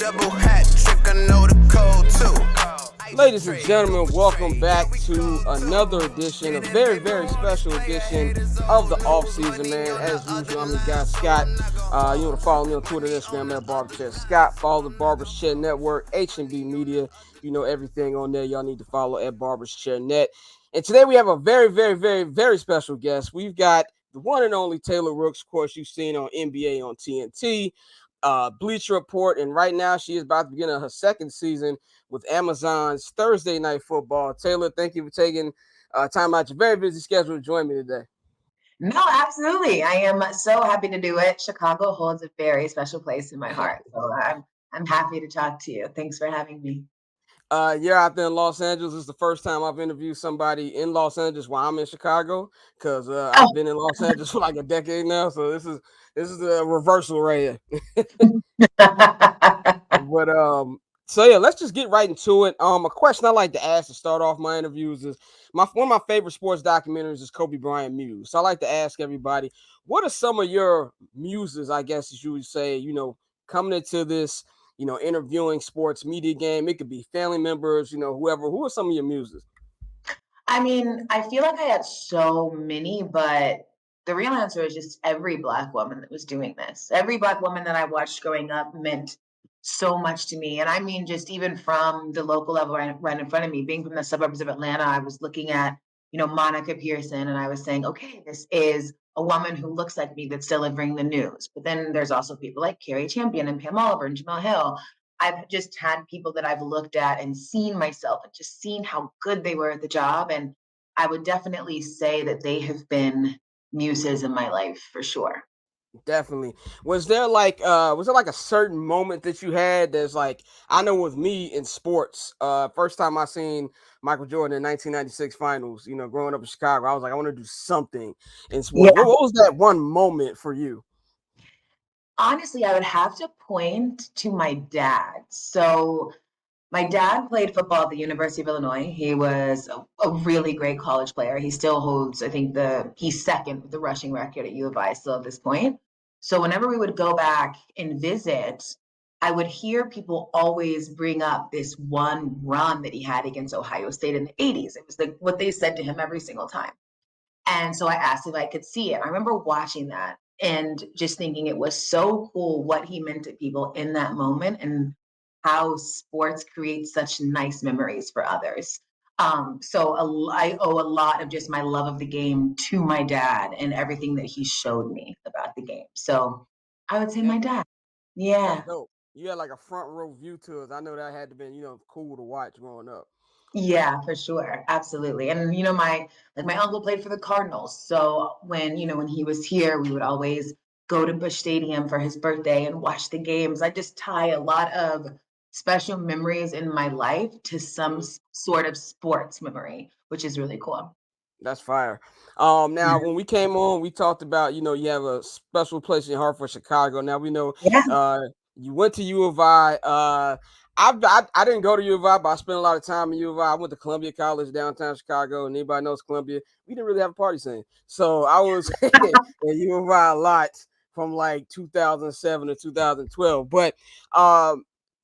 double hat trick, I know the code too. Ladies and gentlemen, welcome back to another edition, a very, very special edition of the Offseason, man. As usual, I'm your guy, Scott. You want to follow me on Twitter and Instagram at Barberchair Scott. Follow the Barberchair Network, HNB Media. You know everything on there. Y'all need to follow at Barberchair Net. And today we have a very, very, very, very special guest. We've got the one and only Taylor Rooks. Of course, you've seen on NBA on TNT. Bleacher Report, and right now she is about to begin her second season with Amazon's Thursday Night Football. Taylor, thank you for taking time out your very busy schedule to join me today. No, absolutely. I am so happy to do it. Chicago holds a very special place in my heart, so I'm happy to talk to you. Thanks for having me. You're out there in Los Angeles. This is the first time I've interviewed somebody in Los Angeles while I'm in Chicago, because I've been in Los Angeles for like a decade now. So this is a reversal right here. But so yeah, let's just get right into it. A question I like to ask to start off my interviews is one of my favorite sports documentaries is Kobe Bryant Muse. So I like to ask everybody, what are some of your muses, I guess as you would say, coming into this, interviewing sports media game? It could be family members, whoever. Who are some of your muses? I mean, I feel like I had so many, but the real answer is just every Black woman that was doing this. Every Black woman that I watched growing up meant so much to me. And I mean, just even from the local level right in front of me, being from the suburbs of Atlanta, I was looking at, Monica Pearson, and I was saying, okay, this is a woman who looks like me that's delivering the news. But then there's also people like Carrie Champion and Pam Oliver and Jamel Hill. I've just had people that I've looked at and seen myself and just seen how good they were at the job. And I would definitely say that they have been muses in my life for sure. Definitely. Was there like a certain moment that you had that's like, I know with me in sports, first time I seen Michael Jordan in 1996 finals, growing up in Chicago, I was like, I want to do something in sports. Yeah. What was that one moment for you? Honestly, I would have to point to my dad. So my dad played football at the University of Illinois. He was a really great college player. He still holds, I think he's second with the rushing record at U of I still at this point. So whenever we would go back and visit, I would hear people always bring up this one run that he had against Ohio State in the 80s. It was like what they said to him every single time. And so I asked if I could see it. I remember watching that and just thinking it was so cool what he meant to people in that moment and how sports create such nice memories for others. I owe a lot of just my love of the game to my dad and everything that he showed me about the game. So I would say my dad. Yeah. That's dope. You had like a front row view to it. I know that had to been, cool to watch growing up. Yeah, for sure. Absolutely. And my uncle played for the Cardinals. So when he was here, we would always go to Busch Stadium for his birthday and watch the games. I just tie a lot of special memories in my life to some sort of sports memory, which is really cool. That's fire. Now when we came on, we talked about, you have a special place in your heart for Chicago. Now we know you went to U of I. I didn't go to U of I, but I spent a lot of time in U of I. I went to Columbia College downtown Chicago, and anybody knows Columbia, we didn't really have a party scene. So I was at U of I a lot from like 2007 to 2012. But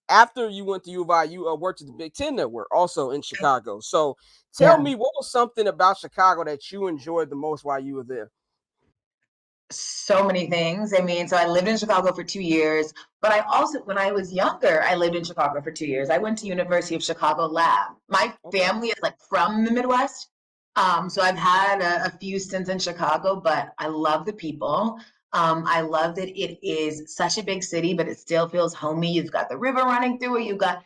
after you went to U of I, you worked at the Big Ten Network, also in Chicago. So tell me, what was something about Chicago that you enjoyed the most while you were there? So many things. I mean, so I lived in Chicago for 2 years, but I also, when I was younger, I lived in Chicago for 2 years. I went to University of Chicago Lab. My family is like from the Midwest. So I've had a few stints in Chicago, but I love the people. I love that it is such a big city, but it still feels homey. You've got the river running through it. You've got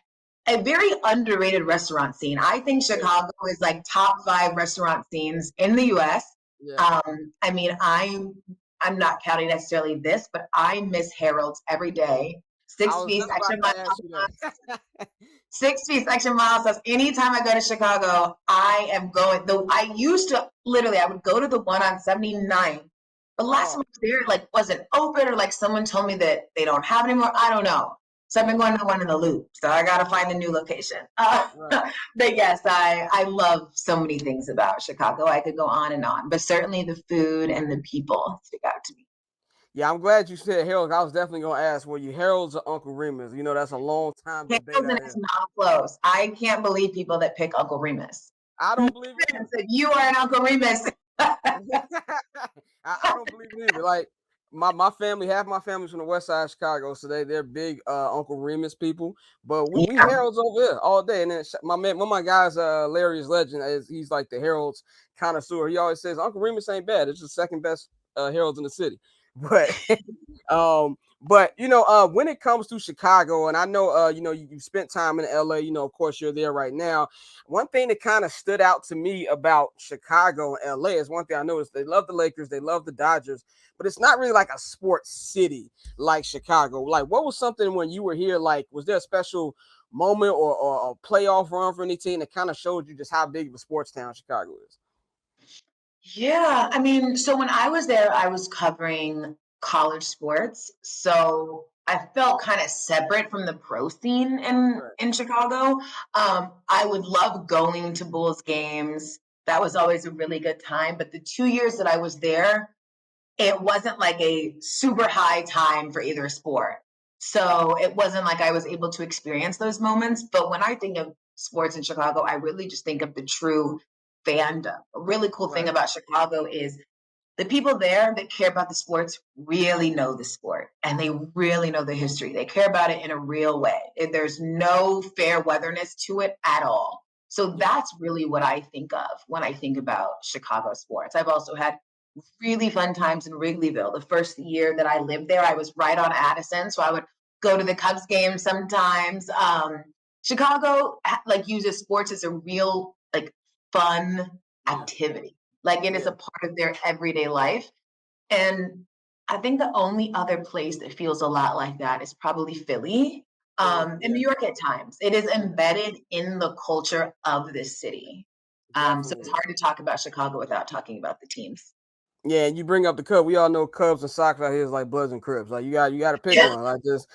a very underrated restaurant scene. I think Chicago is like top 5 restaurant scenes in the US. Yeah. I mean, I'm not counting necessarily this, but I miss Harold's every day. 6 piece extra mile. 6 piece extra mile sauce. Anytime I go to Chicago, I am going. Though I used to literally, I would go to the one on 79. But last time I was there, like, wasn't open, or like someone told me that they don't have it anymore. I don't know. So I've been going to the one in the Loop. So I got to find a new location. But yes, I love so many things about Chicago. I could go on and on, but certainly the food and the people stick out to me. Yeah, I'm glad you said Harold. I was definitely gonna ask, were you Harold's or Uncle Remus? You know, that's a long time debate Harold and out it's here. not close. I can't believe people that pick Uncle Remus. I No don't believe it offense, if you are an Uncle Remus. either. I don't believe it either. Like my family, half my family's from the west side of Chicago, so they're big Uncle Remus people. But we Yeah. Heralds over here all day. And then my man, one of my guys, Larry is legend, is he's like the Heralds connoisseur. He always says Uncle Remus ain't bad. It's the second best Heralds in the city. But when it comes to Chicago, and I know you spent time in LA, of course you're there right now. One thing that kind of stood out to me about Chicago and LA is one thing I noticed: they love the Lakers, they love the Dodgers, but it's not really like a sports city like Chicago. Like, what was something when you were here? Like, was there a special moment or a playoff run for any team that kind of showed you just how big of a sports town Chicago is? Yeah, I mean, so when I was there, I was covering college sports. So I felt kind of separate from the pro scene Right, in Chicago. I would love going to Bulls games. That was always a really good time. But the 2 years that I was there, it wasn't like a super high time for either sport. So it wasn't like I was able to experience those moments. But when I think of sports in Chicago, I really just think of the true fandom. A really cool thing right, about Chicago is the people there that care about the sports really know the sport and they really know the history. They care about it in a real way. There's no fair weatherness to it at all. So yeah, that's really what I think of when I think about Chicago sports. I've also had really fun times in Wrigleyville. The first year that I lived there, I was right on Addison, so I would go to the Cubs game sometimes. Chicago like uses sports as a real like fun yeah, activity. Like it is yeah, a part of their everyday life. And I think the only other place that feels a lot like that is probably Philly, Philly, and yeah, New York at times. It is yeah, embedded in the culture of this city. So it's definitely. hard to talk about Chicago without talking about the teams. Yeah, and you bring up the Cubs. We all know Cubs and Sox out here is like Bloods and Crips. Like you got to pick Yeah. one. Like just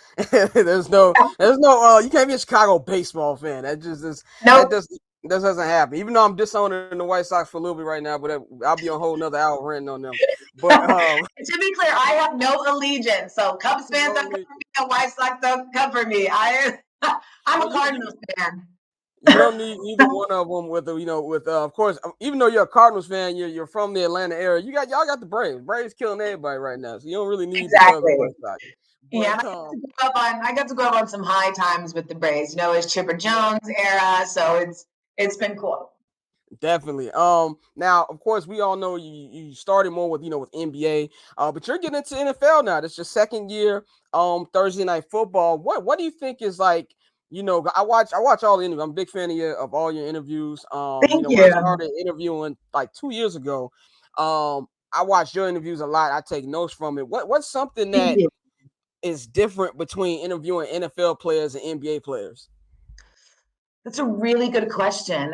there's no you can't be a Chicago baseball fan. That just is that Nope. just that doesn't happen. Even though I'm disowning the White Sox for a little bit right now, but I'll be on a whole nother hour ranting on them. But To be clear, I have no allegiance. So Cubs fans don't only cover me, and White Sox don't cover me. I'm well a Cardinals fan. you don't need either one of them with the with of course even though you're a Cardinals fan, you're from the Atlanta area. Y'all got the Braves. Braves killing everybody right now, so you don't really need the Cubs or Exactly. White Sox. Yeah, But and I got to go up on some high times with the Braves. You know, it's Chipper yeah. Jones era, so it's been cool. Definitely. Now of course we all know you started more with with NBA, but you're getting into NFL now. This is your second year. Thursday night football. What do you think is like? I watch all the interviews. I'm a big fan of all your interviews. Thank When I you. started interviewing like 2 years ago, I watched your interviews a lot. I take notes from it. What's something Thank that you. is different between interviewing NFL players and NBA players? That's a really good question.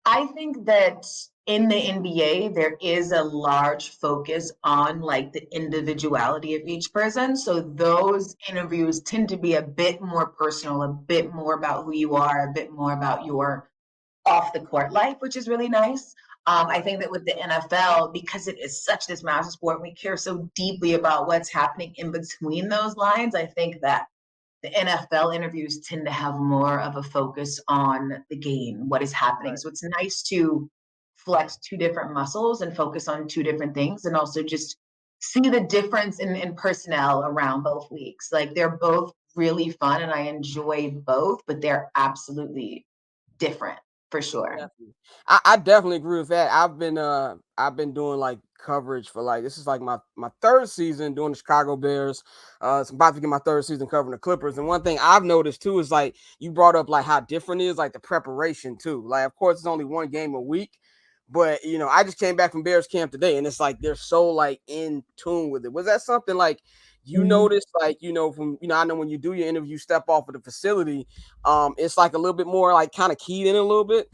I think that in the NBA, there is a large focus on like the individuality of each person. So those interviews tend to be a bit more personal, a bit more about who you are, a bit more about your off the court life, which is really nice. I Right. think that with the NFL, because it is such this massive sport, we care so deeply about what's happening in between those lines. I think that the NFL interviews tend to have more of a focus on the game, what is happening. Right. So it's nice to flex two different muscles and focus on two different things and also just see the difference in personnel around both leagues. Like they're both really fun and I enjoy both, but they're absolutely different for sure. Definitely. I definitely agree with that. I've been doing like coverage for like this is like my third season doing the Chicago Bears. It's about to get my third season covering the Clippers. And one thing I've noticed too is like you brought up like how different it is like the preparation too. Like of course it's only one game a week, but I just came back from Bears camp today and it's like they're so like in tune with it. Was that something like you Mhm. noticed like from I know when you do your interview step off of the facility, it's like a little bit more like kind of keyed in a little bit.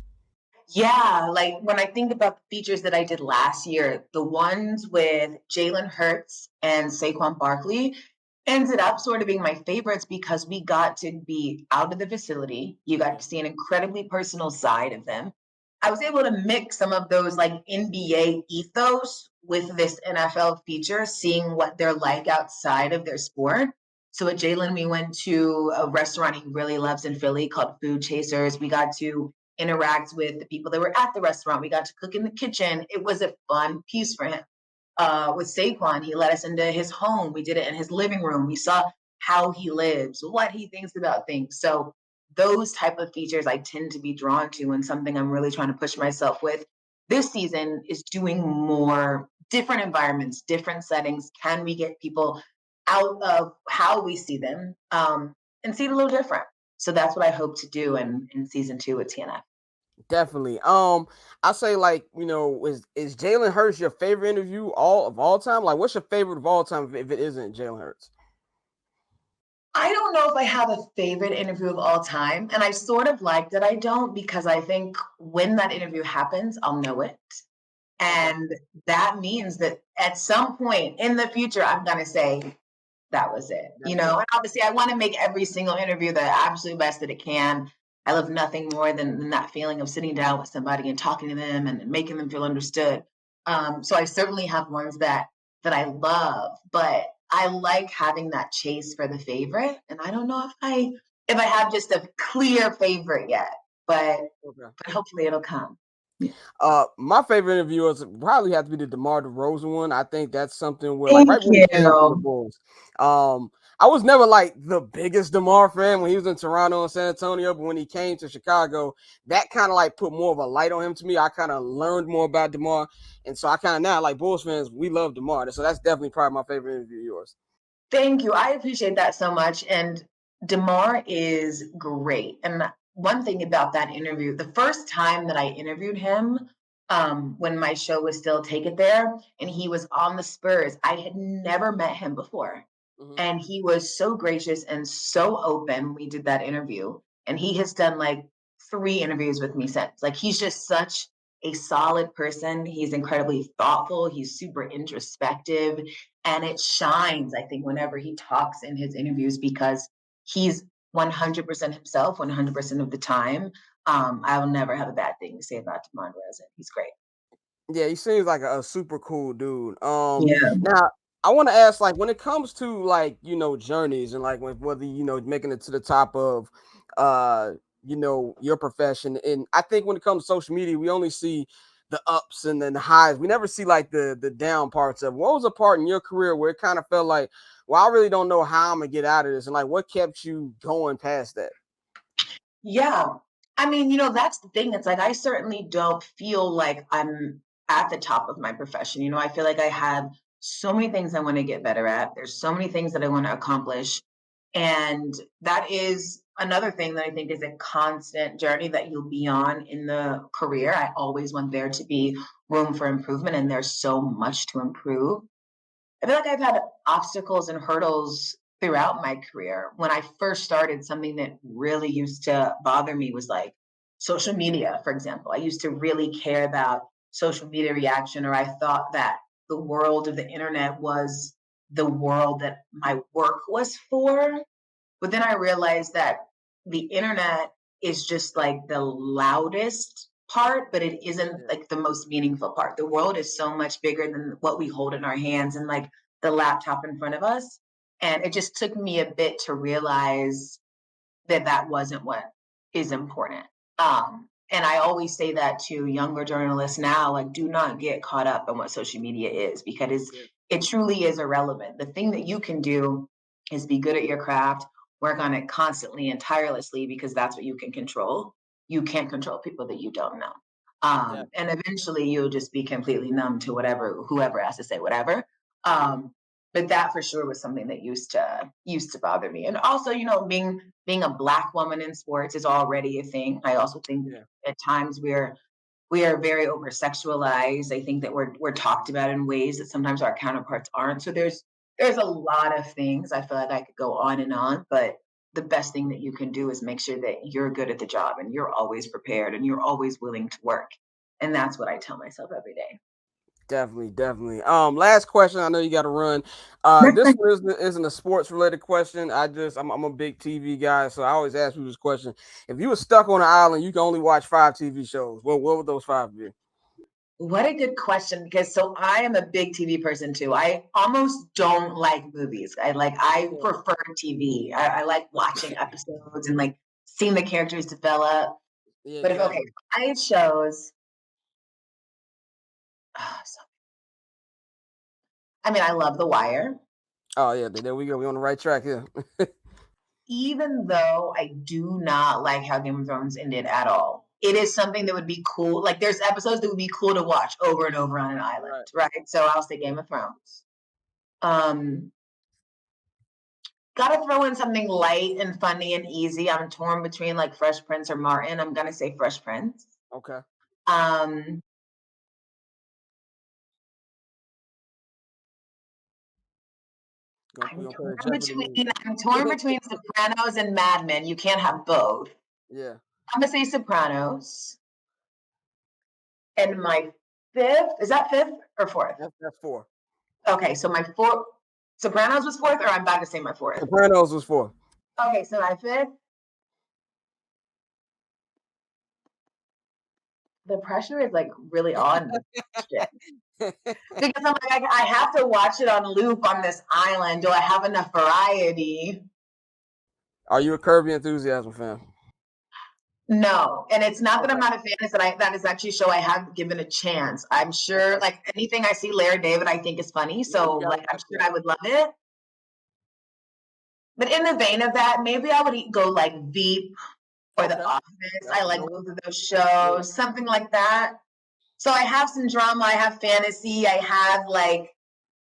Yeah, like when I think about the features that I did last year, the ones with Jalen Hurts and Saquon Barkley ended up sort of being my favorites because we got to be out of the facility. You got Yeah. to see an incredibly personal side of them. I was able to mix some of those like NBA ethos with this NFL feature, seeing what they're like outside of their sport. So at Jalen, we went to a restaurant he really loves in Philly called Food Chasers. We got to interact with the people that were at the restaurant. We got to cook in the kitchen. It was a fun piece for him. With Saquon, he let us into his home. We did it in his living room. We saw how he lives, what he thinks about things. So those type of features I tend to be drawn to, and something I'm really trying to push myself with this season is doing more different environments, different settings. Can we get people out of how we see them and see it a little different? So that's what I hope to do in season 2 with TNF. Definitely. I say like, is Jalen Hurts your favorite interview all time? Like, what's your favorite of all time if it isn't Jalen Hurts? I don't know if I have a favorite interview of all time. And I sort of like that I don't, because I think when that interview happens, I'll know it. Okay. And that means that at some point in the future, I'm going to say, that was it. That's And it. obviously I want to make every single interview the absolute best that it can. I love nothing more than that feeling of sitting down with somebody and talking to them and making them feel understood. So I certainly have ones that I love, but I like having that chase for the favorite. And I don't know if I have just a clear favorite yet, but Okay. hopefully it'll come. My favorite interview is probably have to be the DeMar DeRozan one. I think that's something where, like, Thank right when he came to the you. Bulls, I was never like the biggest DeMar fan when he was in Toronto and San Antonio, but when he came to Chicago, that kind of like put more of a light on him to me. I kind of learned more about DeMar, and so I kind of now like Bulls fans, we love DeMar, so that's definitely probably my favorite interview of yours. Thank you. I appreciate that so much. And DeMar is great. And one thing about that interview, the first time that I interviewed him, when my show was still Take It There, and he was on the Spurs, I had never met him before. Mm-hmm. And he was so gracious and so open. We did that interview. And he has done like 3 interviews with me since. Like, he's just such a solid person. He's incredibly thoughtful. He's super introspective. And it shines, I think, whenever he talks in his interviews, because he's 100% himself 100% of the time. I will never have a bad thing to say about DeMar DeRozan. He's great. Yeah, he seems like a super cool dude. Yeah. Now I want to ask, like, when it comes to like journeys and like whether making it to the top of uh your profession, and I think when it comes to social media, we only see the ups and then the highs. We never see like the down parts of. What was a part in your career where it kind of felt like, well, I really don't know how I'm gonna get out of this, and like what kept you going past that? Yeah. I mean, that's the thing. It's like I certainly don't feel like I'm at the top of my profession. I feel like I have so many things I want to get better at. There's so many things that I want to accomplish. And that is another thing that I think is a constant journey that you'll be on in the career. I always want there to be room for improvement, and there's so much to improve. I feel like I've had obstacles and hurdles throughout my career. When I first started, something that really used to bother me was like social media, for example. I used to really care about social media reaction, or I thought that the world of the internet was the world that my work was for. But then I realized that the internet is just like the loudest part, but it isn't Yeah, like the most meaningful part. The world is so much bigger than what we hold in our hands and like the laptop in front of us. And it just took me a bit to realize that that wasn't what is important. And I always say that to younger journalists now, like, do not get caught up in what social media is, because yeah, it truly is irrelevant. The thing that you can do is be good at your craft, work on it constantly and tirelessly, because that's what you can control. You can't control people that you don't know. yeah. And eventually you'll just be completely numb to whoever has to say whatever. Mhm. But that for sure was something that used to bother me. And also, being a Black woman in sports is already a thing. I also think Yeah, at times we are very over sexualized. I think that we're talked about in ways that sometimes our counterparts aren't. So there's a lot of things. I feel like I could go on and on, but the best thing that you can do is make sure that you're good at the job and you're always prepared and you're always willing to work. And that's what I tell myself every day. definitely, definitely. Last question. I know you got to run. This one isn't a sports related question. I'm a big TV guy, so I always ask you this question. If you were stuck on an island, you can only watch 5 TV shows. What would those 5 be? What a good question, because so I am a big TV person too. I almost don't like movies. I prefer TV. I like watching episodes and like seeing the characters develop. Yeah, But if okay, exactly. I shows. I mean, I love The Wire. Oh yeah, there we go. We're on the right track here. Even though I do not like how Game of Thrones ended at all, it is something that would be cool. Like there's episodes that would be cool to watch over and over on an island, right? So I'll say Game of Thrones. Gotta throw in something light and funny and easy. I'm torn between like Fresh Prince or Martin. I'm gonna say Fresh Prince. Okay. Um, I'm torn between Sopranos and Mad Men. You can't have both. Yeah. I'm gonna say Sopranos. And my fifth, is that fifth or fourth? That's four. Okay, so my fourth, Sopranos was fourth, or I'm about to say my fourth? Sopranos was four. Okay, so my fifth. The pressure is like really on because I'm like, I have to watch it on loop on this island. Do I have enough variety? Are you a Curb Your Enthusiasm fan? No, and it's not that I'm not a fan. It's that that is actually a show I have given a chance. I'm sure, like anything I see Larry David, I think is funny. So like, I'm sure I would love it. But in the vein of that, maybe I would go like Veep or The Office. I like both of those shows, something like that. So I have some drama, I have fantasy, I have like,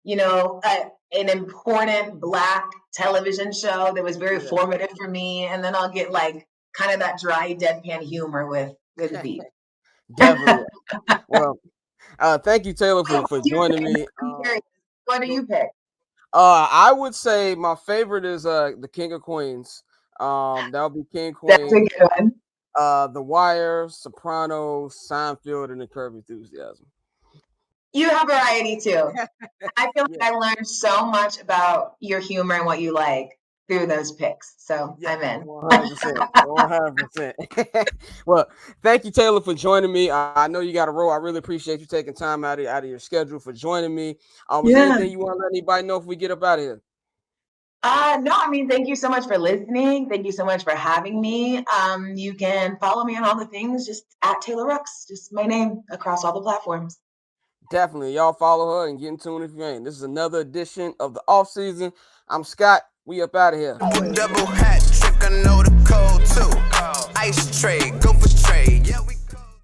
you know, an important Black television show that was very formative for me, and then I'll get like kind of that dry deadpan humor with Veep. Definitely. Well, thank you, Taylor, for joining me. What do you pick? I would say my favorite is the King of Queens. That would be King Queen. That's a good one. The Wire, Sopranos, Seinfeld, and the Curb Enthusiasm. You have variety too. I feel like I learned so much about your humor and what you like through those picks. So I'm in. 100%. 100%. Well, thank you, Taylor, for joining me. I know you got a roll. I really appreciate you taking time out of your schedule for joining me. Was there anything you want to let anybody know if we get up out of here? No, I mean, thank you so much for listening. Thank you so much for having me. You can follow me on all the things, just at Taylor Rooks, just my name across all the platforms. Definitely. Y'all follow her and get in tune if you ain't. This is another edition of the Offseason. I'm Scott. We up out of here. Double hat trick, I know the code too. Ice tray, go for